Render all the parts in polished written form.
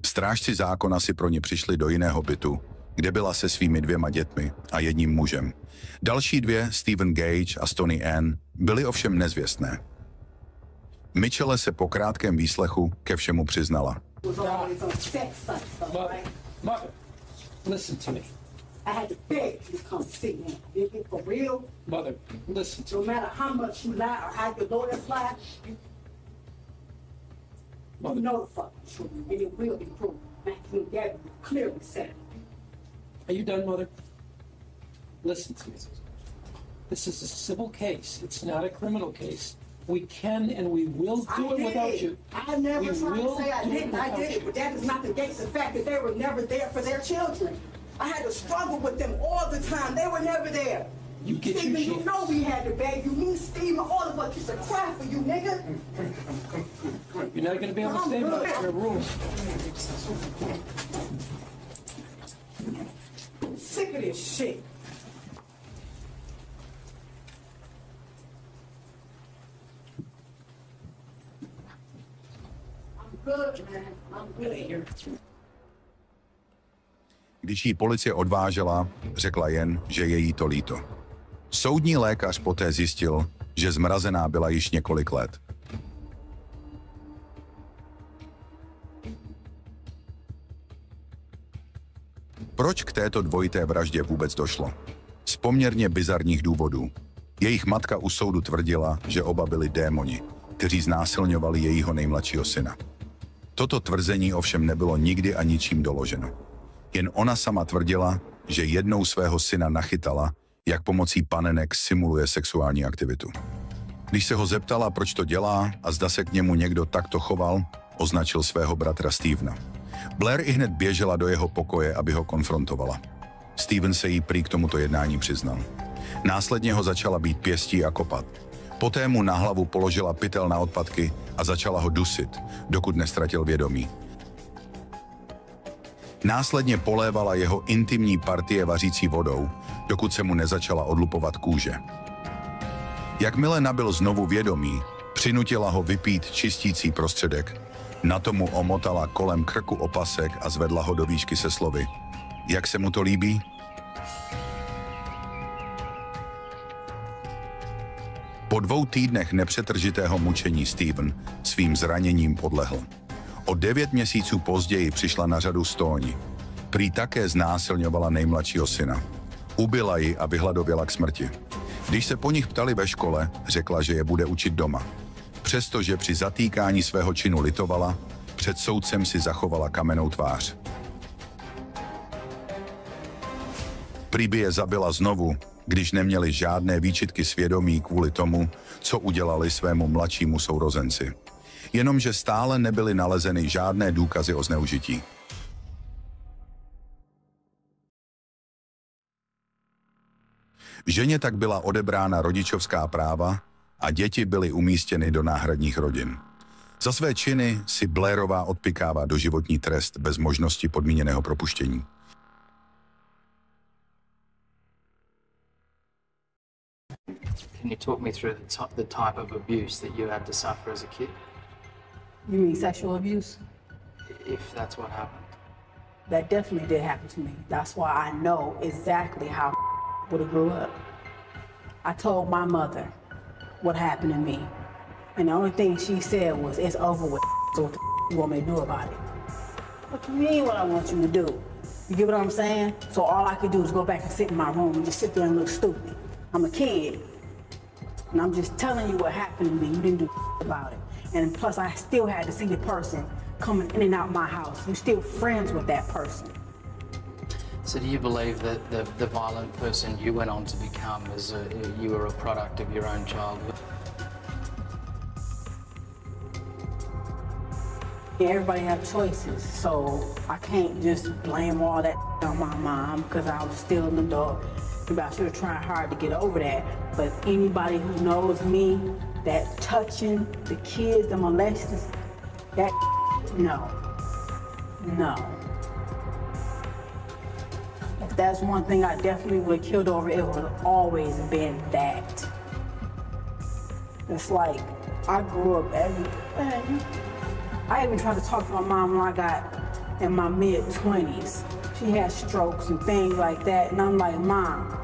Strážci zákona si pro ní přišli do jiného bytu, kde byla se svými 2 dětmi a jedním mužem. Další 2, Stephen Gage a Stony Ann, byly ovšem nezvěstné. Mitchelle se po krátkém výslechu ke všemu přiznala. Listen to me. I had to beg you to come see me. Is it for real? Mother, listen to me. No matter how much you lie or how your lawyers lie, you know the fucking truth, and it will be proven. Maxine Gavin clearly said it. Are you done, Mother? Listen to me. This is a civil case. It's not a criminal case. We can and we will do it without you. I never tried to say I didn't. I did it, but that is not against the fact that they were never there for their children. I had to struggle with them all the time. They were never there. You get Stephen, your you know we had to beg you. Me, Stephen, all of us used to cry for you, nigga. You're not going to be able to stay in your room. Sick of this shit. I'm good, man. I'm really here. Když jí policie odvážela, řekla jen, že je jí to líto. Soudní lékař poté zjistil, že zmrazená byla již několik let. Proč k této dvojité vraždě vůbec došlo? Z poměrně bizarních důvodů. Jejich matka u soudu tvrdila, že oba byli démoni, kteří znásilňovali jejího nejmladšího syna. Toto tvrzení ovšem nebylo nikdy a ničím doloženo. Jen ona sama tvrdila, že jednou svého syna nachytala, jak pomocí panenek simuluje sexuální aktivitu. Když se ho zeptala, proč to dělá a zda se k němu někdo takto choval, označil svého bratra Stevena. Blair ihned běžela do jeho pokoje, aby ho konfrontovala. Steven se jí prý k tomuto jednání přiznal. Následně ho začala bít pěstí a kopat. Poté mu na hlavu položila pytel na odpadky a začala ho dusit, dokud neztratil vědomí. Následně polévala jeho intimní partie vařící vodou, dokud se mu nezačala odlupovat kůže. Jakmile nabyl znovu vědomí, přinutila ho vypít čistící prostředek, na tomu omotala kolem krku opasek a zvedla ho do výšky se slovy: Jak se mu to líbí? Po 2 týdnech nepřetržitého mučení Steven svým zraněním podlehl. O 9 měsíců později přišla na řadu Stoney. Prý také znásilňovala nejmladšího syna. Ubila ji a vyhladověla k smrti. Když se po nich ptali ve škole, řekla, že je bude učit doma. Přestože při zatýkání svého činu litovala, před soudcem si zachovala kamennou tvář. Prý by je zabila znovu, když neměli žádné výčitky svědomí kvůli tomu, co udělali svému mladšímu sourozenci. Jenomže stále nebyly nalezeny žádné důkazy o zneužití. Ženě tak byla odebrána rodičovská práva a děti byly umístěny do náhradních rodin. Za své činy si Blairová odpykává doživotní trest bez možnosti podmíněného propuštění. Can you talk me through the type of abuse that you had to suffer as a kid? You mean sexual abuse? If that's what happened. That definitely did happen to me. That's why I know exactly how I would have grew up. I told my mother what happened to me. And the only thing she said was, it's over with, so what the you want me to do about it? What do you mean what I want you to do? You get what I'm saying? So all I could do is go back and sit in my room and just sit there and look stupid. I'm a kid. And I'm just telling you what happened to me. You didn't do about it. And plus I still had to see the person coming in and out my house. You're still friends with that person. So do you believe that the violent person you went on to become you were a product of your own childhood? Yeah, everybody have choices, so I can't just blame all that on my mom because I was still an adult. Maybe I should have tried hard to get over that. But anybody who knows me, that touching the kids, the molesters, that no. If that's one thing I definitely would have killed over, it would have always been that. It's like, I grew up I even tried to talk to my mom when I got in my mid-20s. She had strokes and things like that, and I'm like, Mom,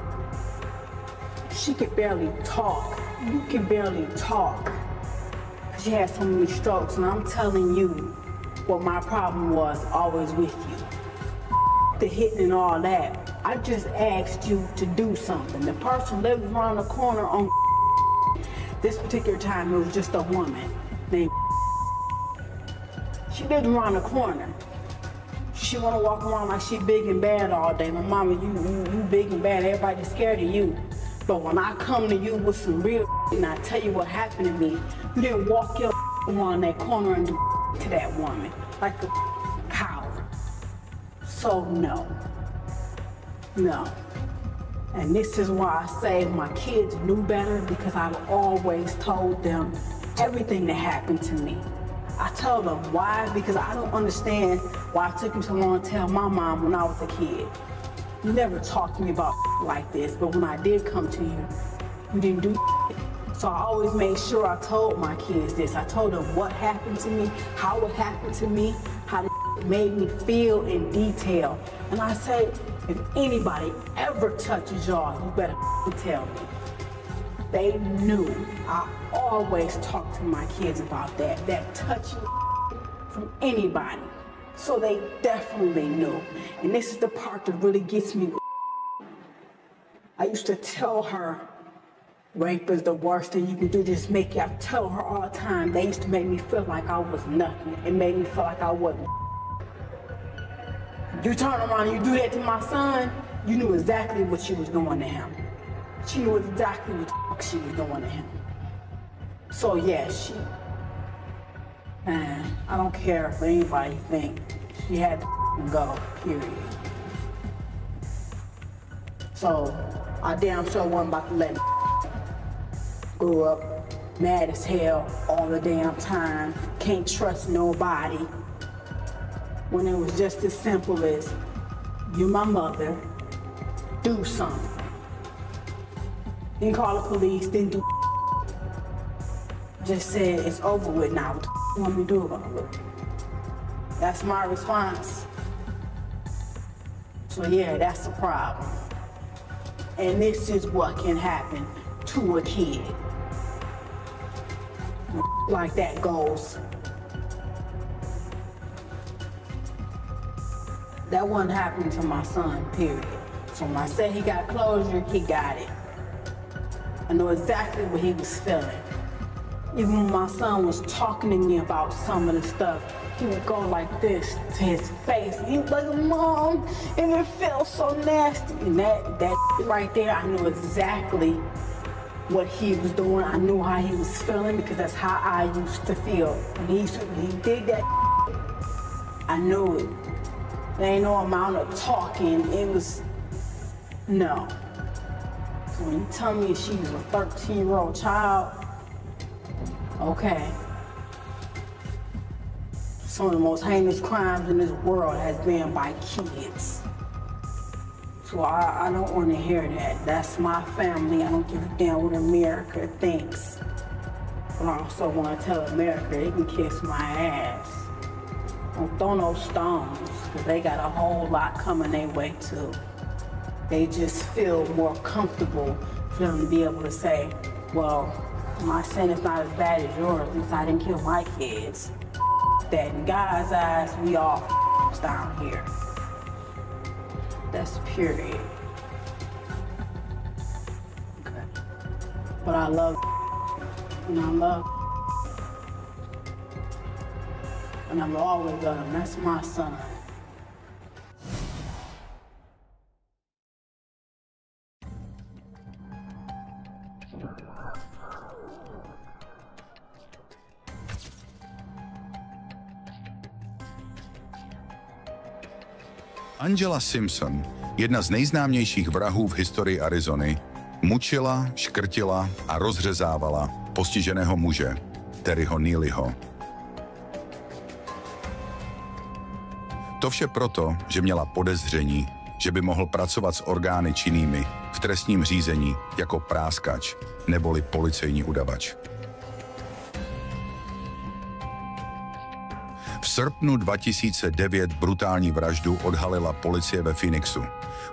she could barely talk. You can barely talk. She had so many strokes, and I'm telling you what my problem was always with you. The hitting and all that. I just asked you to do something. The person lived around the corner on this particular time, it was just a woman named. She lived around the corner. She wanna walk around like she big and bad all day. My mama, you big and bad, everybody's scared of you. But when I come to you with some real and I tell you what happened to me, you didn't walk your around that corner and do to that woman like a coward. So no. And this is why I say my kids knew better, because I've always told them everything that happened to me. I tell them why, because I don't understand why it took me so long to tell my mom when I was a kid. You never talked to me about like this, but when I did come to you, you didn't do it. So I always made sure I told my kids this. I told them what happened to me, how it happened to me, how it made me feel in detail. And I say, if anybody ever touches y'all, you better tell me. They knew. I always talk to my kids about that touching from anybody. So they definitely knew. And this is the part that really gets me. I used to tell her, rape is the worst thing you can do, just make it. I tell her all the time, they used to make me feel like I was nothing. It made me feel like I wasn't. You turn around and you do that to my son, you knew exactly what she was doing to him. She knew exactly what the fuck she was doing to him. So yeah, man, I don't care if anybody think. She had to go, period. So I damn sure wasn't about to let grew up mad as hell all the damn time, can't trust nobody. When it was just as simple as, you're my mother, do something. Didn't call the police, didn't do. Just said, it's over with now. What the you want me to do about it? That's my response. So yeah, that's the problem. And this is what can happen to a kid. Like that goes. That wasn't happening to my son, period. So when I said he got closure, he got it. I know exactly what he was feeling. Even when my son was talking to me about some of the stuff, he would go like this to his face. He was like, Mom, and it felt so nasty. And that right there, I knew exactly what he was doing. I knew how he was feeling, because that's how I used to feel. When he did that, I knew it. There ain't no amount of talking. It was, no. So when you tell me she was a 13-year-old child, okay. Some of the most heinous crimes in this world has been by kids. So I don't want to hear that. That's my family. I don't give a damn what America thinks. But I also want to tell America they can kiss my ass. Don't throw no stones, because they got a whole lot coming their way too. They just feel more comfortable for them to be able to say, well, my sin is not as bad as yours, at least I didn't kill my kids. That in God's eyes, we all down here. That's period. Okay. But I love and I love and I've always loved him. That's my son. Angela Simpson, jedna z nejznámějších vrahů v historii Arizony, mučila, škrtila a rozřezávala postiženého muže, Terryho Neelyho. To vše proto, že měla podezření, že by mohl pracovat s orgány činnými v trestním řízení jako práskač neboli policejní udavač. V srpnu 2009 brutální vraždu odhalila policie ve Phoenixu.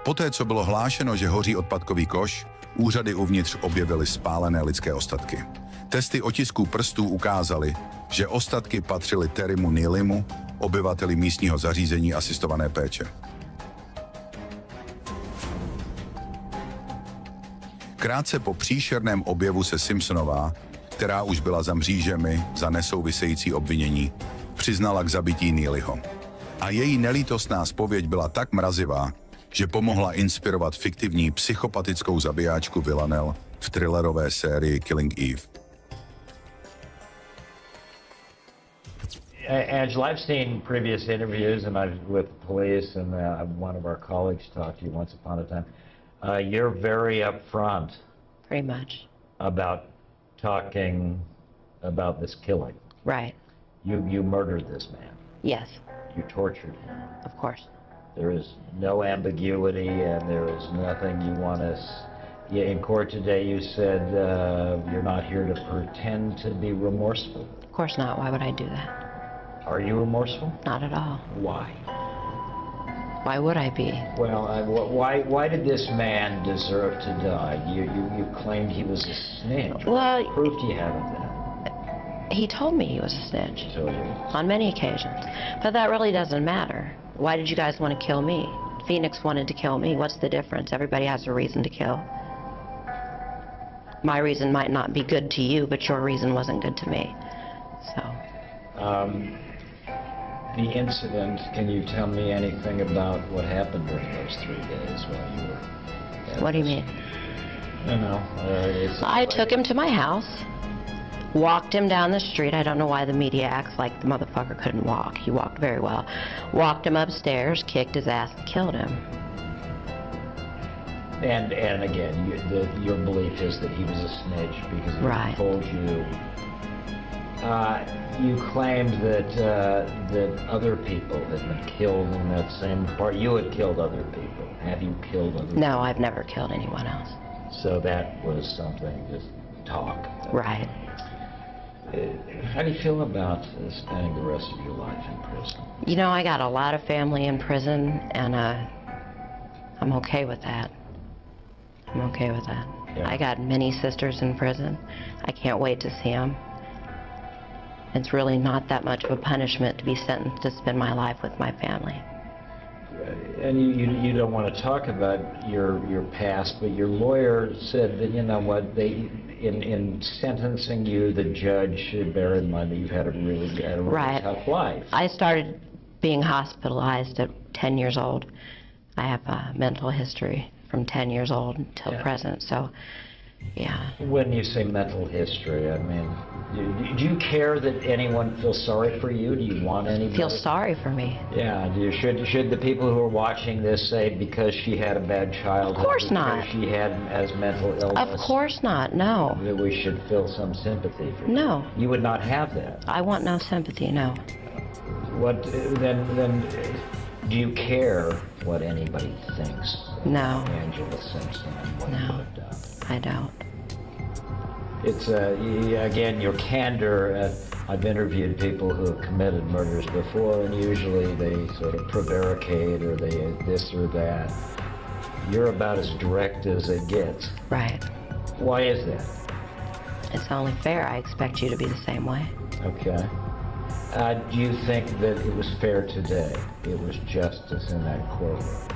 Poté, co bylo hlášeno, že hoří odpadkový koš, úřady uvnitř objevily spálené lidské ostatky. Testy otisků prstů ukázaly, že ostatky patřily Terrymu Nealimu, obyvateli místního zařízení asistované péče. Krátce po příšerném objevu se Simpsonová, která už byla za mřížemi za nesouvisející obvinění, přiznala k zabití Nealiho. A její nelítostná zpověď byla tak mrazivá, že pomohla inspirovat fiktivní psychopatickou zabijáčku Villanelle v thrillerové sérii Killing Eve. Angela, I've seen previous interviews and I've with police, and one of our colleagues talked to you once upon a time. You're very upfront. Very much. About talking about this killing. Right. You murdered this man. Yes. You tortured him. Of course. There is no ambiguity, and there is nothing you want to... In court today you said you're not here to pretend to be remorseful. Of course not. Why would I do that? Are you remorseful? Not at all. Why? Why would I be? Well, why did this man deserve to die? You claimed he was a snitch. Well, what proof do you have of that? He told me he was a snitch. He told you. On many occasions. But that really doesn't matter. Why did you guys want to kill me? Phoenix wanted to kill me. What's the difference? Everybody has a reason to kill. My reason might not be good to you, but your reason wasn't good to me. So. The incident, can you tell me anything about what happened during those 3 days while you were... What do you mean? No. I took him to my house, walked him down the street. I don't know why the media acts like the motherfucker couldn't walk. He walked very well. Walked him upstairs, kicked his ass, and killed him. And again, your belief is that he was a snitch because he told you... you claimed that other people had been killed in that same part. You had killed other people. Have you killed other people? No, I've never killed anyone else. So that was something, just talk. Right. How do you feel about spending the rest of your life in prison? You know, I got a lot of family in prison, and I'm okay with that. I'm okay with that. Yeah. I got many sisters in prison. I can't wait to see them. It's really not that much of a punishment to be sentenced to spend my life with my family. And you don't want to talk about your past, but your lawyer said that, you know what, in sentencing you, the judge should bear in mind that you've had a really tough life. I started being hospitalized at 10 years old. I have a mental history from 10 years old until present, so yeah. When you say mental history, I mean, do you care that anyone feels sorry for you? Do you want anybody? Feel sorry for me? Yeah. Should the people who are watching this say because she had a bad childhood? Of course not. Because she had as mental illness? Of course not. No. That we should feel some sympathy for you? No. You would not have that? I want no sympathy. No. What then? Do you care what anybody thinks? No. Angela Simpson and what you have done? I don't. It's, again, your candor. I've interviewed people who have committed murders before, and usually they sort of prevaricate or they this or that. You're about as direct as it gets. Right. Why is that? It's only fair. I expect you to be the same way. Okay. Do you think that it was fair today? It was justice in that courtroom?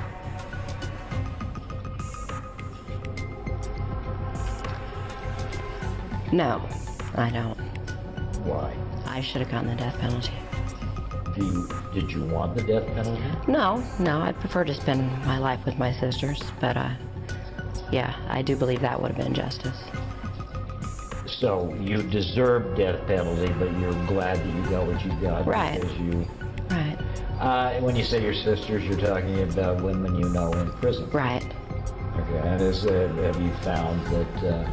No, I don't. Why? I should have gotten the death penalty. Did you want the death penalty? No, I'd prefer to spend my life with my sisters, but yeah, I do believe that would have been justice. So you deserve death penalty, but you're glad that you got what you got. Right. Because you... Right. When you say your sisters, you're talking about women you know in prison. Right. Okay, and have you found that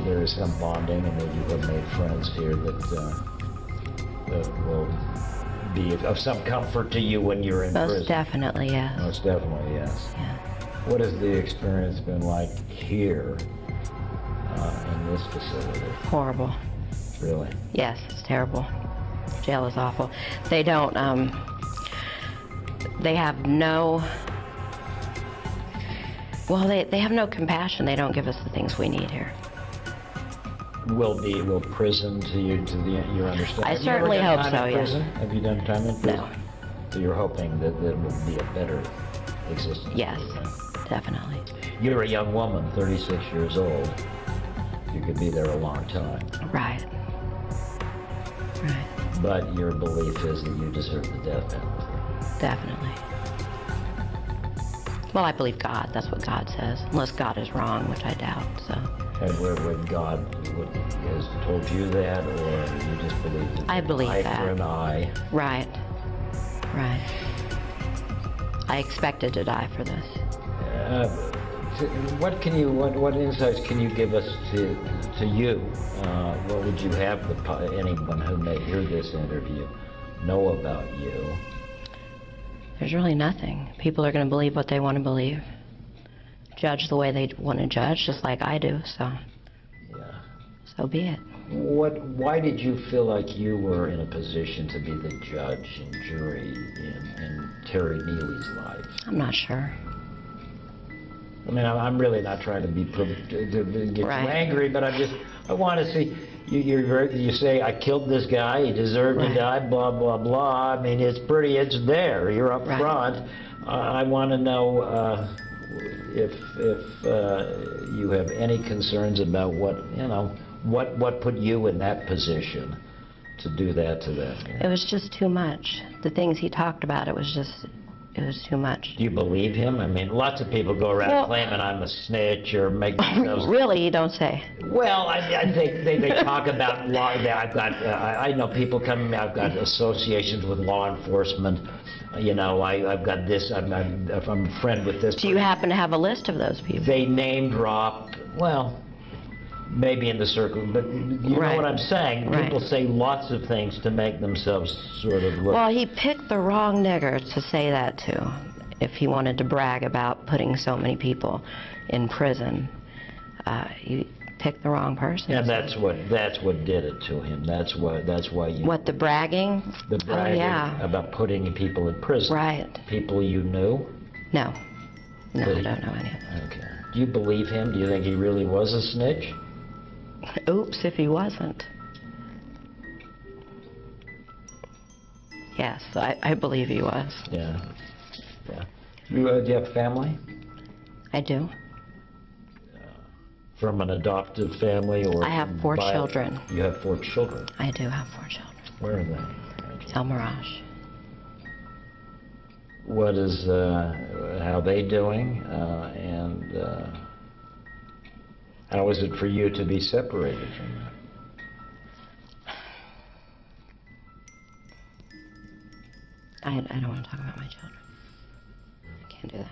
there is some bonding and that you have made friends here that will be of some comfort to you when you're in prison? Most definitely, yes. Most definitely, yes. Yeah. What has the experience been like here in this facility? Horrible. Really? Yes, it's terrible. Jail is awful. They don't, they have no, well, they have no compassion. They don't give us the things we need here. Will prison to your understanding? I certainly hope so, yes. Have you done time in prison? No. So you're hoping that there will be a better existence? Yes, definitely. You're a young woman, 36 years old. You could be there a long time. Right. Right. But your belief is that you deserve the death penalty. Definitely. Well, I believe God. That's what God says. Unless God is wrong, which I doubt, so. And would God has told you that, or you just believe that? I believe eye that. for an eye? Right. Right. I expected to die for this. What insights can you give us to you? What would you have anyone who may hear this interview know about you? There's really nothing. People are going to believe what they want to believe. Judge the way they want to judge, just like I do, so. Yeah. So be it. Why did you feel like you were in a position to be the judge and jury in Terry Neely's life? I'm not sure. I mean, I'm really not trying to be to get Right. you angry, but I want to see you say I killed this guy, he deserved to Right. die, blah blah blah. I mean, it's there. You're up Right. front. I want to know if you have any concerns about what put you in that position to do that to them. It was just too much. The things he talked about, it was too much. Do you believe him? I mean, lots of people go around claiming I'm a snitch or make themselves... Really? You don't say. Well, I think they talk about law. I know people come. I've got associations with law enforcement. You know, I've got this. I'm a friend with this. Do you happen to have a list of those people? They name drop. Well, maybe in the circle, but you know what I'm saying. Right. People say lots of things to make themselves sort of look. Well, he picked the wrong nigger to say that to, if he wanted to brag about putting so many people in prison. He picked the wrong person. And that's what did it to him. That's why you. What, the bragging? The bragging about putting people in prison. Right. People you knew? No. No, I don't know any of them. Okay. Do you believe him? Do you think he really was a snitch? Oops, if he wasn't. Yes, I believe he was. Yeah. Yeah. Do you have family? I do. From an adoptive family or? I have 4 children. You have 4 children? I do have 4 children. Where are they? El Mirage. What is, how are they doing? And how is it for you to be separated from them? I don't want to talk about my children. I can't do that.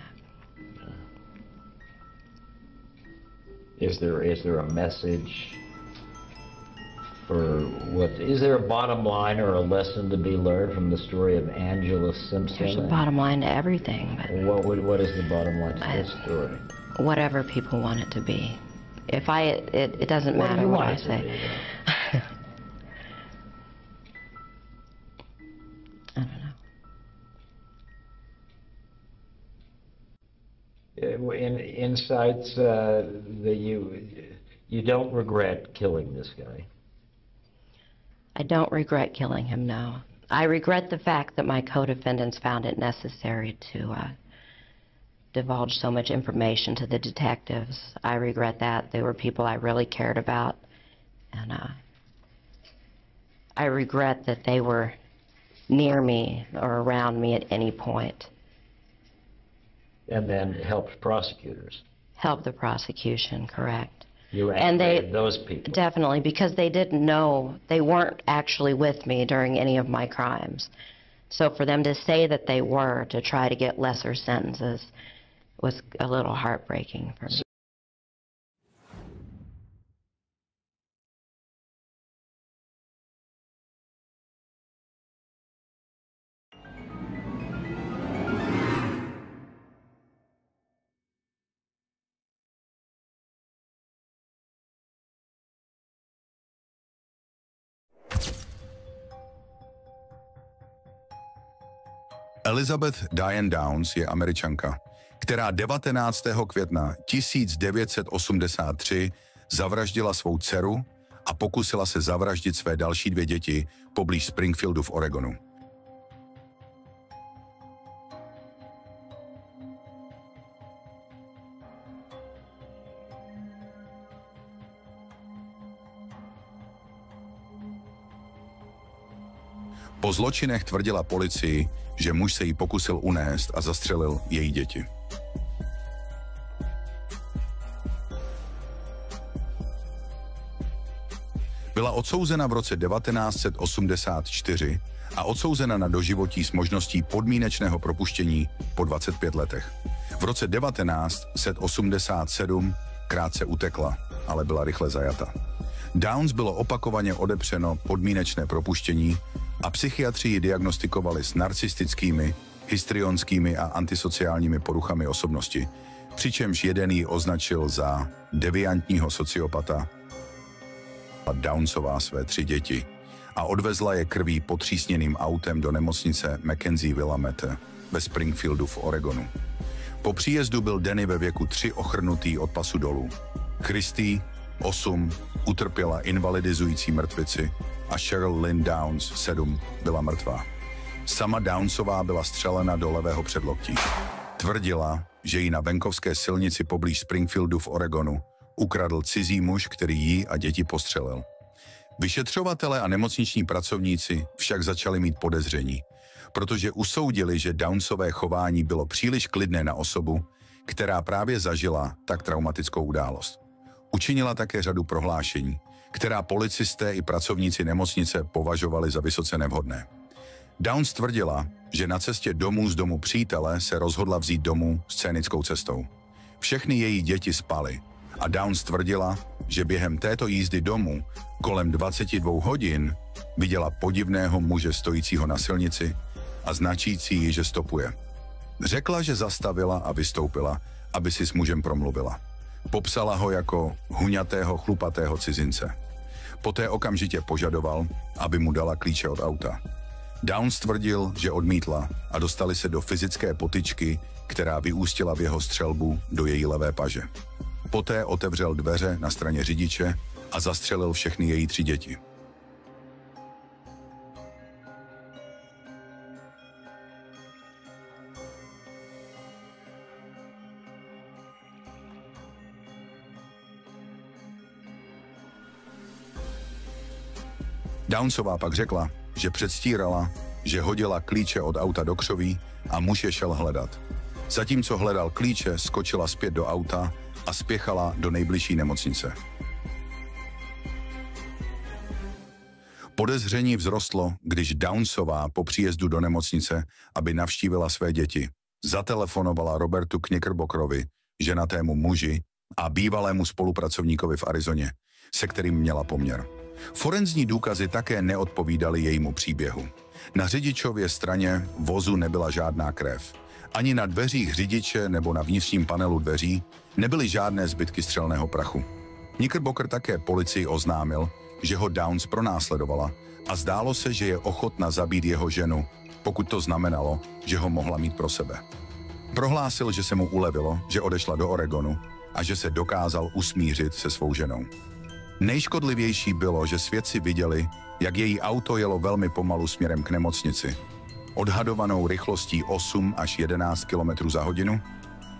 Is there a message for what? Is there a bottom line or a lesson to be learned from the story of Angela Simpson? There's a bottom line to everything, but What is the bottom line to this story? whatever people want it to be. If it doesn't What do matter you what want I it to say. be, I don't know. Insights that you don't regret killing this guy. I don't regret killing him, no. I regret the fact that my co-defendants found it necessary to divulge so much information to the detectives. I regret that. They were people I really cared about. And I regret that they were near me or around me at any point. And then helped prosecutors. Help the prosecution, correct. You And activated those people. Definitely, because they didn't know, they weren't actually with me during any of my crimes. So for them to say that they were, to try to get lesser sentences, was a little heartbreaking for me. Elizabeth Diane Downs je Američanka, která 19. května 1983 zavraždila svou dceru a pokusila se zavraždit své další 2 děti poblíž Springfieldu v Oregonu. Po zločinech tvrdila policii, že muž se jí pokusil unést a zastřelil její děti. Byla odsouzena v roce 1984 a odsouzena na doživotí s možností podmínečného propuštění po 25 letech. V roce 1987 krátce utekla, ale byla rychle zajata. Downs bylo opakovaně odepřeno podmínečné propuštění a psychiatři ji diagnostikovali s narcistickými, histrionskými a antisociálními poruchami osobnosti, přičemž jeden ji označil za deviantního sociopata. Downsová své 3 děti a odvezla je krví potřísněným autem do nemocnice Mackenzie Willamette ve Springfieldu v Oregonu. Po příjezdu byl Danny ve věku 3 ochrnutý od pasu dolů. Christy, 8, utrpěla invalidizující mrtvici a Cheryl Lynn Downs, 7, byla mrtvá. Sama Downsová byla střelena do levého předloktí. Tvrdila, že ji na venkovské silnici poblíž Springfieldu v Oregonu ukradl cizí muž, který jí a děti postřelil. Vyšetřovatelé a nemocniční pracovníci však začali mít podezření, protože usoudili, že Downsové chování bylo příliš klidné na osobu, která právě zažila tak traumatickou událost. Učinila také řadu prohlášení, která policisté i pracovníci nemocnice považovali za vysoce nevhodné. Downs tvrdila, že na cestě domů z domu přítele se rozhodla vzít domů scénickou cestou. Všechny její děti spaly a Downs tvrdila, že během této jízdy domů kolem 22 hodin viděla podivného muže stojícího na silnici a značící ji, že stopuje. Řekla, že zastavila a vystoupila, aby si s mužem promluvila. Popsala ho jako huňatého, chlupatého cizince. Poté okamžitě požadoval, aby mu dala klíče od auta. Downs tvrdil, že odmítla a dostali se do fyzické potyčky, která vyústila v jeho střelbu do její levé paže. Poté otevřel dveře na straně řidiče a zastřelil všechny její 3 děti. Downsová pak řekla, že předstírala, že hodila klíče od auta do křoví a muž je šel hledat. Zatímco hledal klíče, skočila zpět do auta a spěchala do nejbližší nemocnice. Podezření vzrostlo, když Downsová po příjezdu do nemocnice, aby navštívila své děti, zatelefonovala Robertu Knickerbockerovi, ženatému muži a bývalému spolupracovníkovi v Arizoně, se kterým měla poměr. Forenzní důkazy také neodpovídaly jejímu příběhu. Na řidičově straně vozu nebyla žádná krev. Ani na dveřích řidiče nebo na vnitřním panelu dveří nebyly žádné zbytky střelného prachu. Knickerbocker také policii oznámil, že ho Downs pronásledovala a zdálo se, že je ochotna zabít jeho ženu, pokud to znamenalo, že ho mohla mít pro sebe. Prohlásil, že se mu ulevilo, že odešla do Oregonu a že se dokázal usmířit se svou ženou. Nejškodlivější bylo, že svědci viděli, jak její auto jelo velmi pomalu směrem k nemocnici, odhadovanou rychlostí 8 až 11 km za hodinu,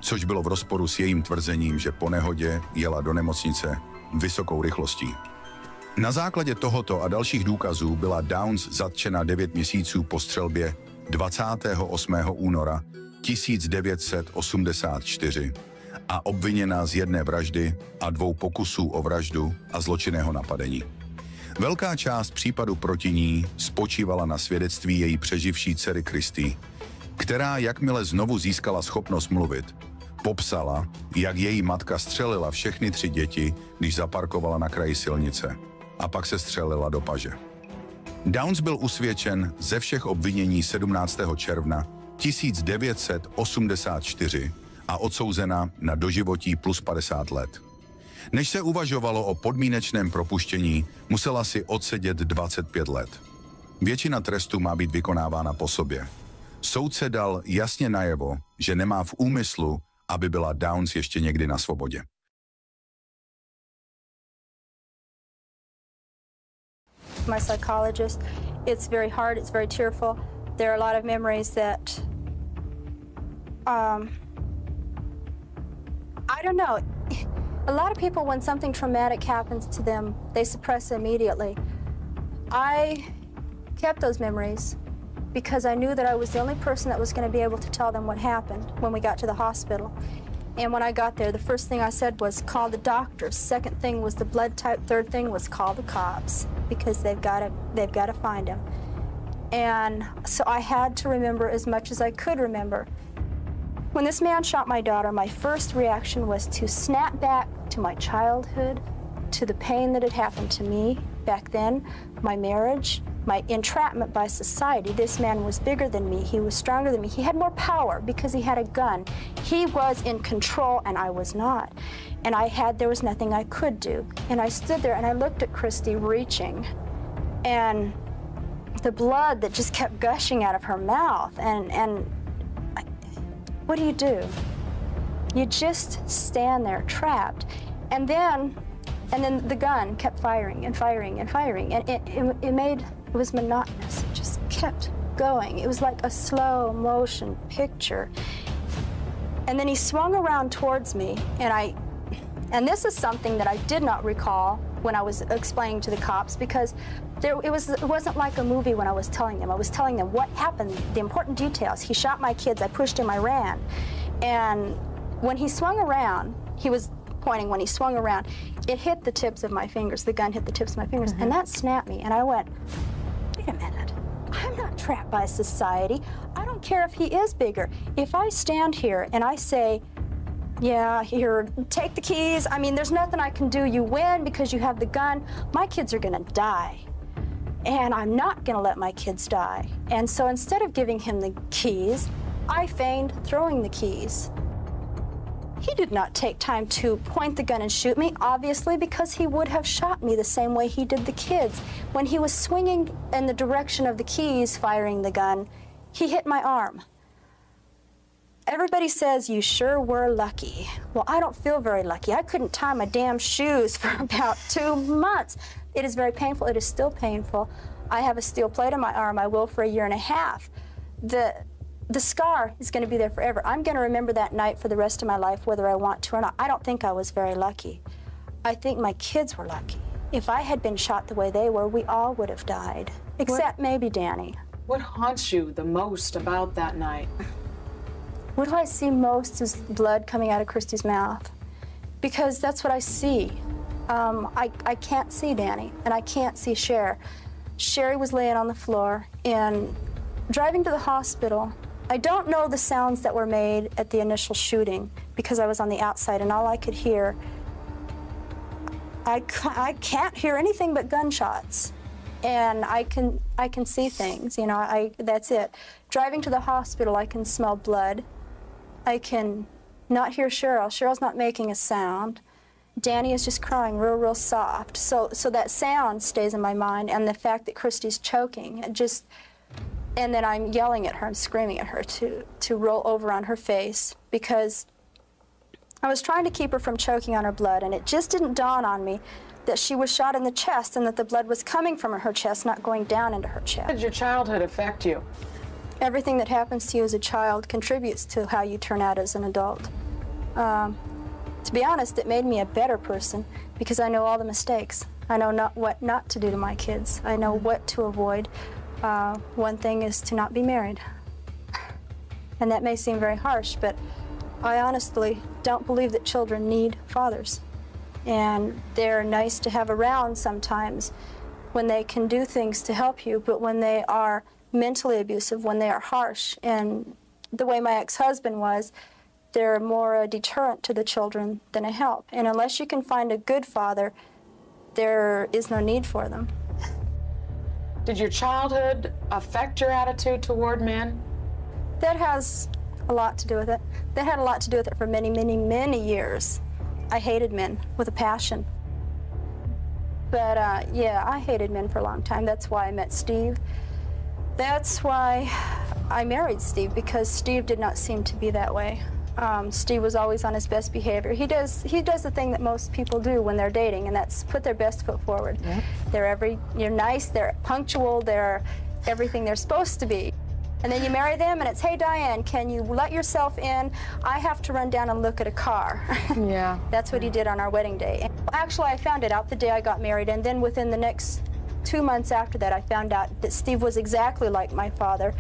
což bylo v rozporu s jejím tvrzením, že po nehodě jela do nemocnice vysokou rychlostí. Na základě tohoto a dalších důkazů byla Downs zatčena 9 měsíců po střelbě 28. února 1984 a obviněna z 1 vraždy a 2 pokusů o vraždu a zločinného napadení. Velká část případu proti ní spočívala na svědectví její přeživší dcery Christy, která, jakmile znovu získala schopnost mluvit, popsala, jak její matka střelila všechny 3 děti, když zaparkovala na kraji silnice, a pak se střelila do paže. Downs byl usvědčen ze všech obvinění 17. června 1984 a odsouzena na doživotí plus 50 let. Než se uvažovalo o podmínečném propuštění, musela si odsedět 25 let. Většina trestu má být vykonávána po sobě. Soudce dal jasně najevo, že nemá v úmyslu, aby byla Downs ještě někdy na svobodě. My psychologist, it's very hard, it's very tearful. There are a lot of memories that, I don't know. A lot of people, when something traumatic happens to them, they suppress it immediately. I kept those memories because I knew that I was the only person that was going to be able to tell them what happened when we got to the hospital. And when I got there, the first thing I said was call the doctors. Second thing was the blood type. Third thing was call the cops because they've got to find him. And so I had to remember as much as I could remember. When this man shot my daughter, my first reaction was to snap back to my childhood, to the pain that had happened to me back then, my marriage, my entrapment by society. This man was bigger than me. He was stronger than me. He had more power because he had a gun. He was in control and I was not. And there was nothing I could do. And I stood there and I looked at Christy reaching, and the blood that just kept gushing out of her mouth. What do? You just stand there trapped. And then the gun kept firing and firing and firing. And it was monotonous. It just kept going. It was like a slow motion picture. And then he swung around towards me, and this is something that I did not recall when I was explaining to the cops, because it wasn't like a movie when I was telling them. I was telling them what happened, the important details. He shot my kids, I pushed him, I ran. And when he swung around, he was pointing, when he swung around, it hit the tips of my fingers. The gun hit the tips of my fingers, and that snapped me. And I went, wait a minute, I'm not trapped by society. I don't care if he is bigger. If I stand here and I say, yeah, here, take the keys. I mean, there's nothing I can do. You win because you have the gun. My kids are gonna die. And I'm not gonna let my kids die. And so instead of giving him the keys, I feigned throwing the keys. He did not take time to point the gun and shoot me, obviously, because he would have shot me the same way he did the kids. When he was swinging in the direction of the keys, firing the gun, he hit my arm. Everybody says, you sure were lucky. Well, I don't feel very lucky. I couldn't tie my damn shoes for about 2 months. It is very painful. It is still painful. I have a steel plate on my arm. I will for 1.5 years. The scar is going to be there forever. I'm going to remember that night for the rest of my life, whether I want to or not. I don't think I was very lucky. I think my kids were lucky. If I had been shot the way they were, we all would have died, except maybe Danny. What haunts you the most about that night? What do I see most is blood coming out of Christy's mouth, because that's what I see. I can't see Danny, and I can't see Cher. Sherry was laying on the floor, and driving to the hospital, I don't know the sounds that were made at the initial shooting because I was on the outside, and all I could hear, I can't hear anything but gunshots. And I can see things, you know, that's it. Driving to the hospital, I can smell blood. I can not hear Cheryl. Cheryl's not making a sound. Danny is just crying real soft. So that sound stays in my mind, and the fact that Christy's choking, and then I'm yelling at her, I'm screaming at her to roll over on her face, because I was trying to keep her from choking on her blood, and it just didn't dawn on me that she was shot in the chest and that the blood was coming from her chest, not going down into her chest. How did your childhood affect you? Everything that happens to you as a child contributes to how you turn out as an adult. To be honest, it made me a better person because I know all the mistakes. I know what not to do to my kids. I know what to avoid. One thing is to not be married. And that may seem very harsh, but I honestly don't believe that children need fathers. And they're nice to have around sometimes when they can do things to help you, but when they are mentally abusive, when they are harsh, and the way my ex-husband was, they're more a deterrent to the children than a help. And unless you can find a good father, there is no need for them. Did your childhood affect your attitude toward men? That has a lot to do with it. That had a lot to do with it for many years. I hated men with a passion. But yeah, I hated men for a long time. That's why I met Steve. That's why I married Steve because Steve did not seem to be that way. Steve was always on his best behavior. He does the thing that most people do when they're dating, and that's put their best foot forward. Yep. You're nice, they're punctual, they're everything they're supposed to be. And then you marry them, and it's, hey, Diane, can you let yourself in? I have to run down and look at a car. Yeah. That's what he did on our wedding day. And actually, I found it out the day I got married, and then within the next 2 months after that, I found out that Steve was exactly like my father.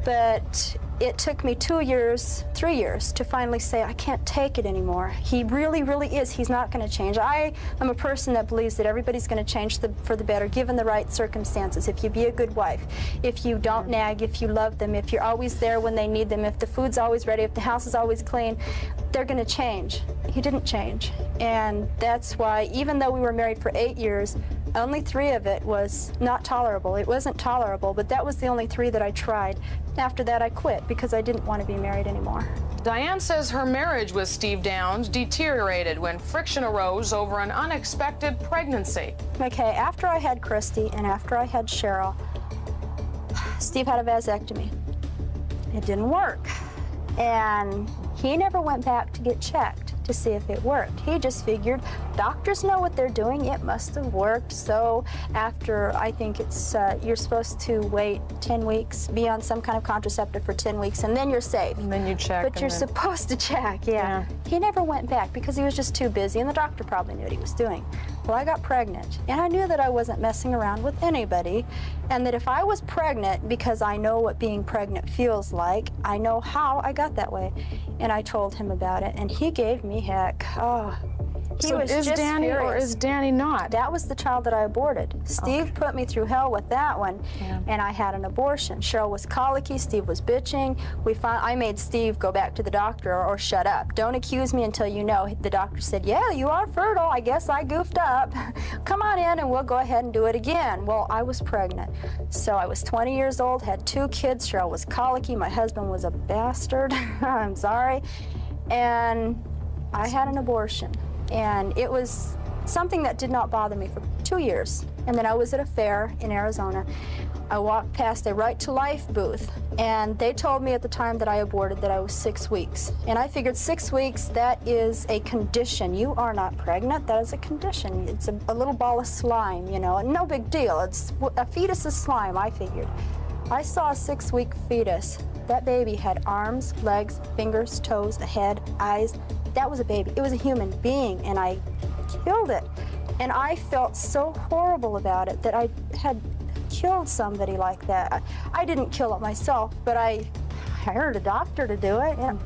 But it took me 2 years, 3 years to finally say, I can't take it anymore. He really, really is. He's not going to change. I am a person that believes that everybody's going to change for the better, given the right circumstances. If you be a good wife, if you don't nag, if you love them, if you're always there when they need them, if the food's always ready, if the house is always clean, they're going to change. He didn't change. And that's why, even though we were married for 8 years, only 3 of it was not tolerable. It wasn't tolerable, but that was the only 3 that I tried. After that, I quit because I didn't want to be married anymore. Diane says her marriage with Steve Downs deteriorated when friction arose over an unexpected pregnancy. Okay, after I had Christy and after I had Cheryl, Steve had a vasectomy. It didn't work. And he never went back to get checked to see if it worked. He just figured doctors know what they're doing, it must have worked. So after, I think it's, you're supposed to wait 10 weeks, be on some kind of contraceptive for 10 weeks, and then you're safe. And then you check. But you're supposed to check, yeah. He never went back because he was just too busy, and the doctor probably knew what he was doing. Well, I got pregnant, and I knew that I wasn't messing around with anybody, and that if I was pregnant, because I know what being pregnant feels like, I know how I got that way. And I told him about it, and he gave me heck. Oh, he was is just Danny furious. or is Danny not? That was the child that I aborted. Steve put me through hell with that one, and I had an abortion. Cheryl was colicky, Steve was bitching. I made Steve go back to the doctor or shut up. Don't accuse me until you know. The doctor said, yeah, you are fertile. I guess I goofed up. Come on in and we'll go ahead and do it again. Well, I was pregnant. So I was 20 years old, had 2 kids. Cheryl was colicky. My husband was a bastard. I'm sorry. And I had an abortion. And it was something that did not bother me for 2 years. And then I was at a fair in Arizona. I walked past a Right to Life booth, and they told me at the time that I aborted that I was 6 weeks. And I figured 6 weeks, that is a condition. You are not pregnant, that is a condition. It's a little ball of slime, you know, no big deal. It's a fetus is slime, I figured. I saw a 6-week fetus. That baby had arms, legs, fingers, toes, a head, eyes. That was a baby. It was a human being, and I killed it. And I felt so horrible about it that I had killed somebody like that. I didn't kill it myself, but I hired a doctor to do it. Yeah.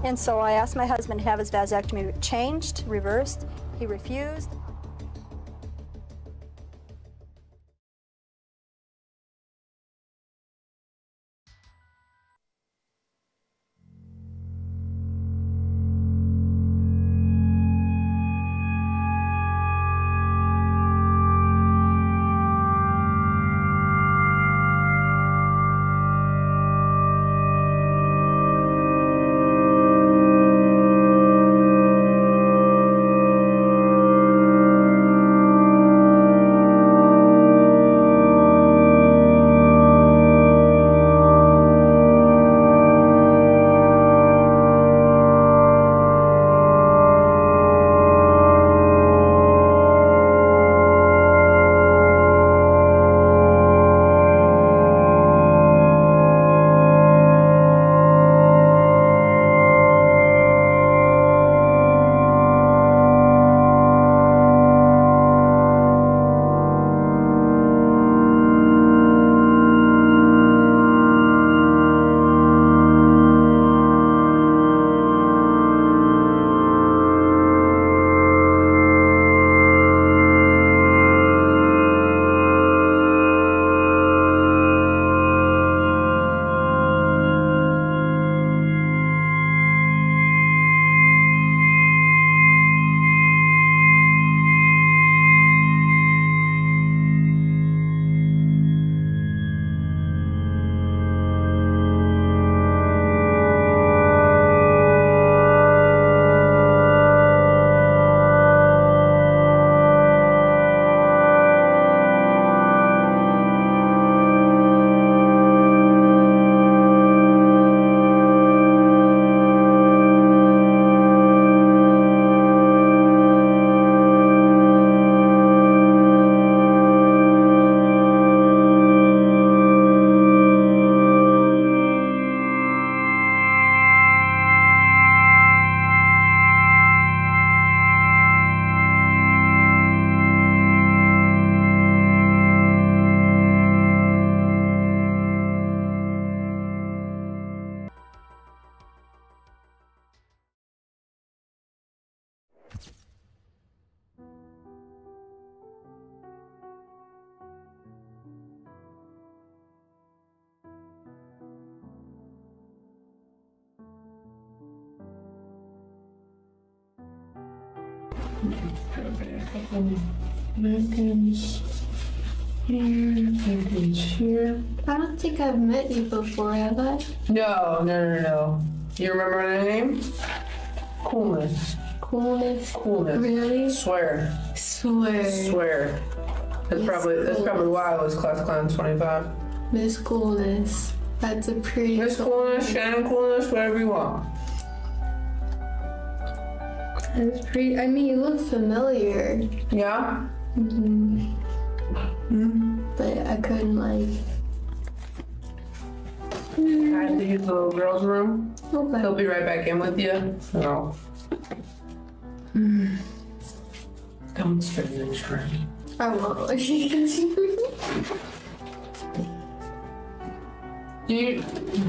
And so I asked my husband to have his vasectomy changed, reversed. He refused. Napkins here, napkins here. I don't think I've met you before, have I? No. You remember the name? Coolness. Coolness. Really? Swear. That's probably why I was class clown 25. Miss Coolness. That's a pretty Miss Coolness, Shannon Coolness, whatever you want. That's pretty. I mean, you look familiar. Yeah? But I couldn't like. I had to use the little girl's room. Okay. He'll be right back in with you. So. Don't spend the drink. I won't.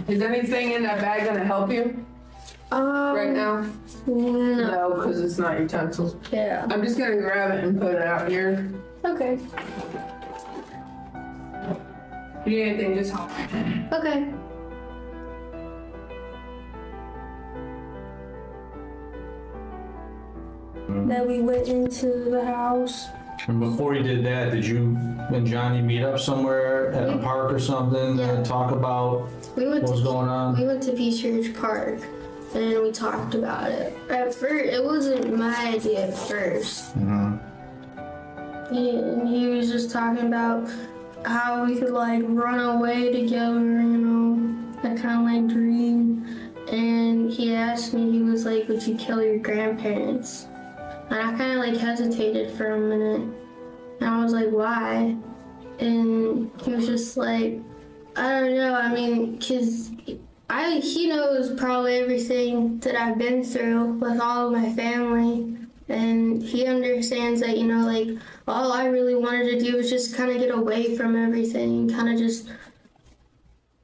Is anything in that bag gonna help you right now? No, because it's not utensils. Yeah. I'm just gonna grab it and put it out here. Okay. If you need anything, just help. Okay. Then we went into the house. And before you did that, did you and Johnny meet up somewhere at a park or something and talk about what was going on? We went to Peachridge Park and we talked about it. At first, it wasn't my idea at first. He was just talking about how we could like run away together, you know, that kind of like dream. And he asked me, he was like, would you kill your grandparents? And I kind of like hesitated for a minute. And I was like, why? And he was just like, I don't know. I mean, because he knows probably everything that I've been through with all of my family. And he understands that, you know, like, all I really wanted to do was just kind of get away from everything, kind of just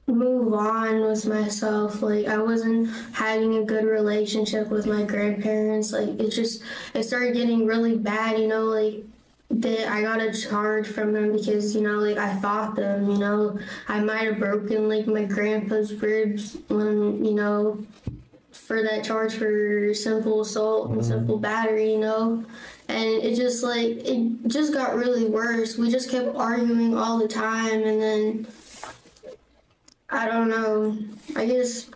move on with myself. Like, I wasn't having a good relationship with my grandparents. Like, it started getting really bad, you know, like, I got a charge from them because, you know, like, I fought them, you know. I might have broken, like, my grandpa's ribs when, you know, for that charge for simple assault and simple battery, you know. And it just got really worse. We just kept arguing all the time, and then I don't know, I guess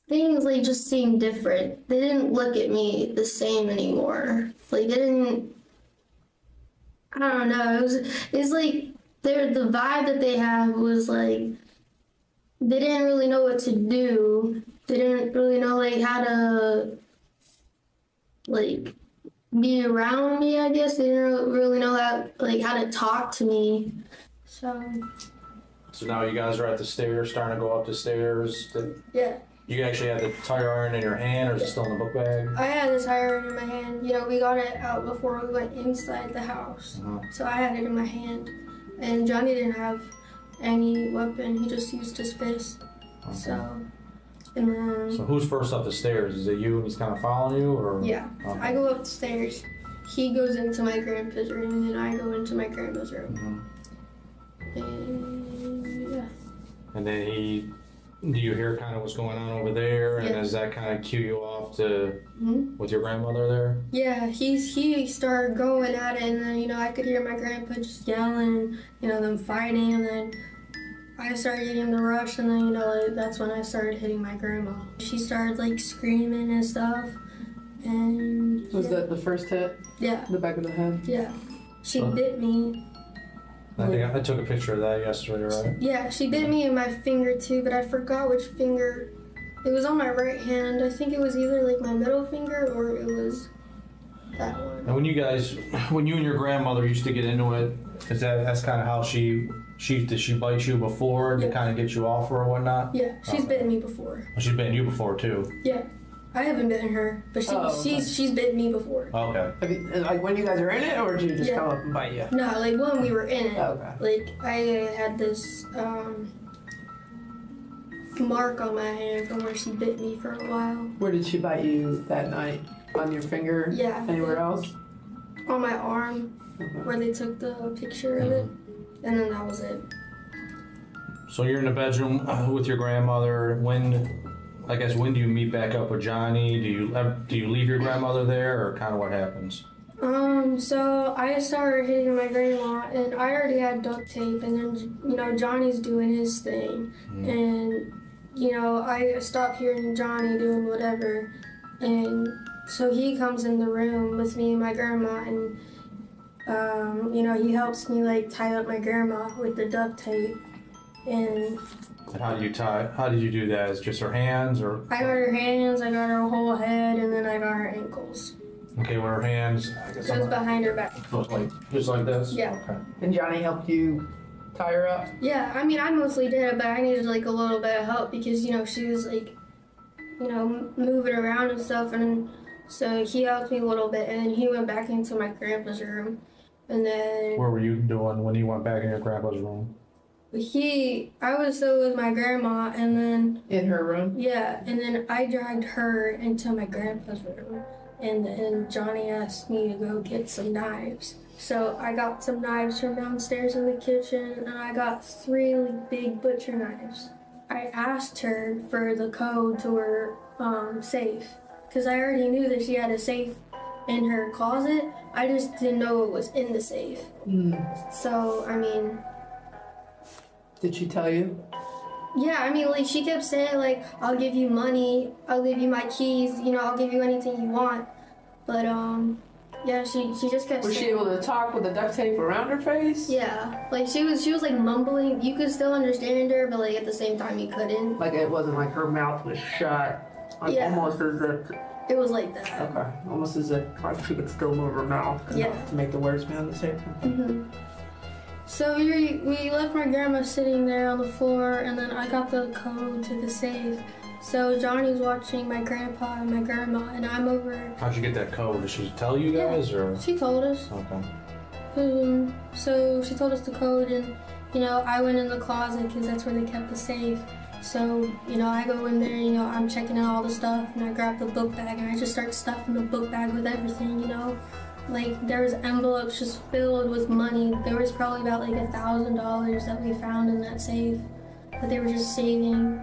things like just seemed different. They didn't look at me the same anymore. Like, they didn't, I don't know, it's like the vibe that they have was like, they didn't really know what to do. They didn't really know like how to like be around me, I guess. They didn't really know how to talk to me. So now you guys are at the stairs, starting to go up the stairs. Yeah. You actually had the tire iron in your hand, or is it still in the book bag? I had the tire iron in my hand. You know, we got it out before we went inside the house. So I had it in my hand. And Johnny didn't have any weapon. He just used his fist. Okay. So who's first up the stairs? Is it you and he's kind of following you, or? Yeah. Okay. I go up the stairs. He goes into my grandpa's room, and I go into my grandma's room. And yeah. And then do you hear kind of what's going on over there? And does that kind of cue you off to with your grandmother there? Yeah, he started going at it, and then, you know, I could hear my grandpa just yelling, you know, them fighting, and then I started getting the rush, and then, you know, like, that's when I started hitting my grandma. She started like screaming and stuff, and Was that the first hit? Yeah. The back of the head? Yeah. She bit me. I think I took a picture of that yesterday, right? Yeah, she bit me in my finger too, but I forgot which finger. It was on my right hand. I think it was either like my middle finger or it was that one. And when you and your grandmother used to get into it, that's kind of how did she bite you before to kind of get you off her or whatnot? Yeah, she's bitten me before. Well, she's bitten you before too. Yeah. I haven't bitten her, but she's bitten me before. Okay. Like when you guys are in it, or did you just come up and bite you? No, like when we were in it. Okay. Like I had this mark on my hand from where she bit me for a while. Where did she bite you that night? On your finger? Yeah. Anywhere else? On my arm, where they took the picture of it, and then that was it. So you're in the bedroom with your grandmother. I guess, when do you meet back up with Johnny? Do you leave your grandmother there, or kind of what happens? So I started hitting my grandma, and I already had duct tape, and then, you know, Johnny's doing his thing, and, you know, I stopped hearing Johnny doing whatever, and so he comes in the room with me and my grandma, and, you know, he helps me, like, tie up my grandma with the duct tape, and... How did you do that? Is it just her hands, or? I got her hands, I got her whole head, and then I got her ankles. Okay, with her hands, I guess. Just behind her back. Just like this? Yeah. Okay. And Johnny helped you tie her up? Yeah, I mean, I mostly did it, but I needed, like, a little bit of help because, you know, she was, like, you know, moving around and stuff, and then, so he helped me a little bit, and then he went back into my grandpa's room, and then... What were you doing when you went back in your grandpa's room? I was still with my grandma, and then... In her room? Yeah, and then I dragged her into my grandpa's room, and then Johnny asked me to go get some knives. So I got some knives from downstairs in the kitchen, and I got 3 big butcher knives. I asked her for the code to her safe, because I already knew that she had a safe in her closet. I just didn't know it was in the safe. So, I mean... Did she tell you? Yeah, I mean, like, she kept saying, like, I'll give you money, I'll give you my keys, you know, I'll give you anything you want. But, yeah, she just kept saying... Was she able to talk with the duct tape around her face? Yeah, like, she was like, mumbling. You could still understand her, but, like, at the same time, you couldn't. Like, it wasn't like her mouth was shut. Like, yeah. Almost as if... It was like that. Okay. Almost as if, like, she could still move her mouth. Yeah. To make the words sound the same. So we left my grandma sitting there on the floor, and then I got the code to the safe. So Johnny's watching my grandpa and my grandma, and I'm over. How'd you get that code? Did she tell you guys, or? She told us. Okay. So she told us the code, and, you know, I went in the closet because that's where they kept the safe. So, you know, I go in there, you know, I'm checking out all the stuff, and I grab the book bag, and I just start stuffing the book bag with everything, you know. Like, there was envelopes just filled with money. There was probably about, like, $1,000 that we found in that safe that they were just saving.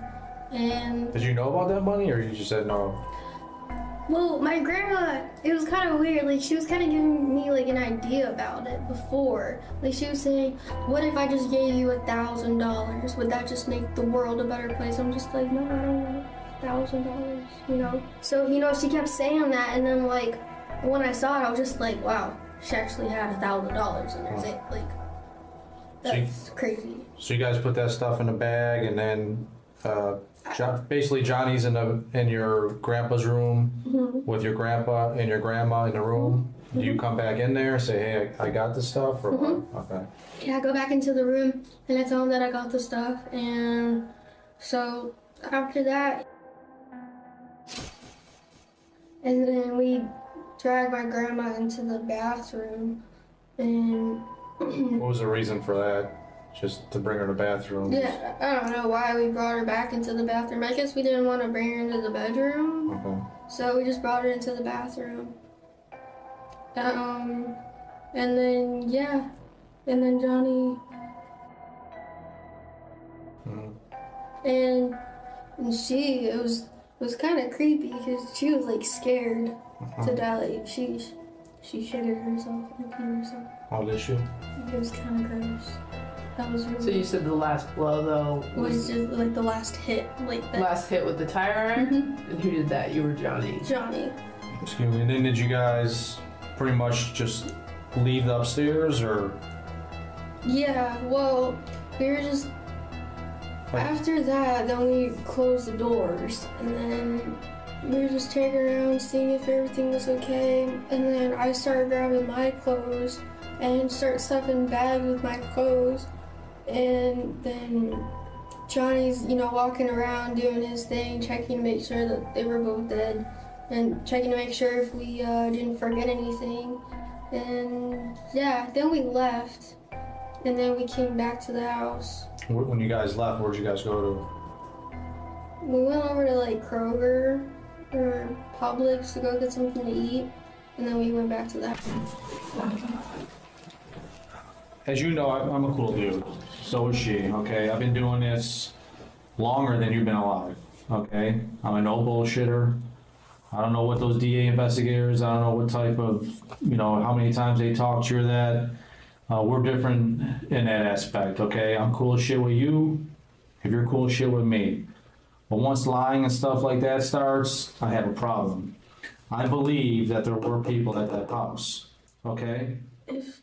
And... Did you know about that money, or you just said no? Well, my grandma, it was kind of weird. Like, she was kind of giving me, like, an idea about it before. Like, she was saying, what if I just gave you $1,000? Would that just make the world a better place? I'm just like, no, I don't want $1,000, you know? So, you know, she kept saying that, and then, like, when I saw it, I was just like, wow, she actually had $1,000 in her safe. Like, that's crazy. So you guys put that stuff in a bag, and then basically Johnny's in your grandpa's room with your grandpa and your grandma in the room. Do you come back in there and say, hey, I got the stuff, or what? Okay. Yeah, I go back into the room, and I tell him that I got the stuff, and so after that, and then we drag my grandma into the bathroom, and... What was the reason for that? Just to bring her to the bathroom? Yeah, I don't know why we brought her back into the bathroom. I guess we didn't want to bring her into the bedroom. Okay. So we just brought her into the bathroom. And then, yeah. And then Johnny... And she, it was kind of creepy because she was, like, scared to die. Like, she shitted herself and peed herself. Oh, did she? It was kind of gross. That was really... So you said the last blow, though, was just, like, the last hit. Like, that. Last hit with the tire iron? And who did that? You were Johnny? Johnny. Excuse me, and then did you guys pretty much just leave the upstairs, or? Yeah, well, we were just... After that, then we closed the doors, and then we were just taking around, seeing if everything was okay, and then I started grabbing my clothes and start stuffing bags with my clothes, and then Johnny's, you know, walking around doing his thing, checking to make sure that they were both dead, and checking to make sure if we didn't forget anything, and yeah, then we left, and then we came back to the house. When you guys left, where'd you guys go to? We went over to, like, Kroger or Publix to go get something to eat, and then we went back to that. As you know, I'm a cool dude. So is she, okay? I've been doing this longer than you've been alive. okay? I'm a no bullshitter. I don't know what those DA investigators, I don't know what type of, you know, how many times they talked you or that. We're different in that aspect, okay? I'm cool as shit with you if you're cool as shit with me. But once lying and stuff like that starts, I have a problem. I believe that there were people at that house, okay? If